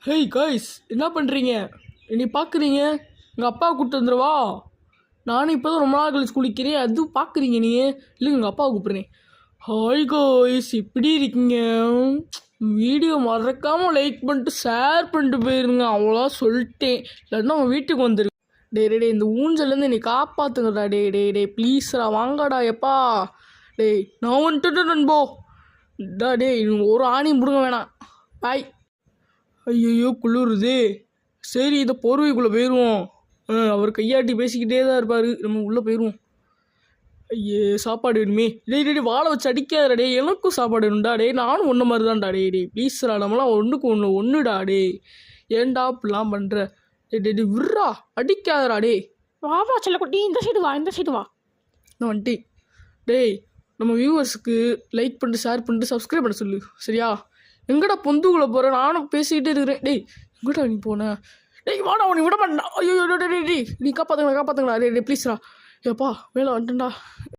Hey guys, என்ன பண்ணுறீங்க? நீ பார்க்குறீங்க எங்கள் அப்பா கூப்பிட்டு வந்துடுவா. நானும் இப்போ தான் ரொம்ப நாள் கழிச்சு குளிக்கிறேன், அதுவும் பார்க்குறீங்க நீங்கள். இல்லைங்க எங்கள் அப்பாவை கூப்பிட்றேன். ஹாய் காய்ஸ், எப்படி இருக்கீங்க? வீடியோ மறக்காமல் லைக் பண்ணிட்டு ஷேர் பண்ணிட்டு போயிருங்க, அவ்வளோ சொல்லிட்டேன். இல்லைன்னா அவன் வீட்டுக்கு வந்துரு. டே இந்த ஊஞ்சல்லேருந்து என்னை காப்பாற்றுங்கடா. டே ப்ளீஸ்ரா, வாங்கடா எப்பா. டேய் நான் வந்துட்டு நண்போ. டேய் ஒரு ஆணி முடுங்க வேணாம். பாய். ஐயோ குளிருது. சரி இதை போர்வைக்குள்ளே போயிடுவோம். அவர் கையாட்டி பேசிக்கிட்டே தான் இருப்பார், நம்ம உள்ளே போயிடுவோம். ஐயே சாப்பாடு வேணுமே. டே வாழை வச்சு அடிக்காதடா. டே எனக்கும் சாப்பாடு வேணும்டா. டே நானும் ஒன்று மாதிரி தான்டா. டே ப்ளீஸ்ரா, நம்மளாம் ஒன்றுக்கு ஒன்றுடா. டே ஏன்டா இப்படிலாம் பண்ணுற? டே விட்றா, அடிக்காதடா. டே வாவா செல்லக்குட்டி, இந்த சைடு வா, இந்த சைடு வா. நான் வந்துட்டேன். டேய் நம்ம வியூவர்ஸுக்கு லைக் பண்ணிட்டு ஷேர் பண்ணிட்டு சப்ஸ்கிரைப் பண்ண சொல்லு, சரியா? எங்கடா பொந்துக்குள்ளே போகிற? நானும் பேசிக்கிட்டே இருக்கிறேன். டேய் எங்கடா நீ போன? டேய் வாடா, உன்னை விட மாட்டேன். ஐயோ டே நீ காப்பாற்றுங்களா. டே ப்ளீஸ்ரா. ஏப்பா வேலை வந்துட்டேன்டா.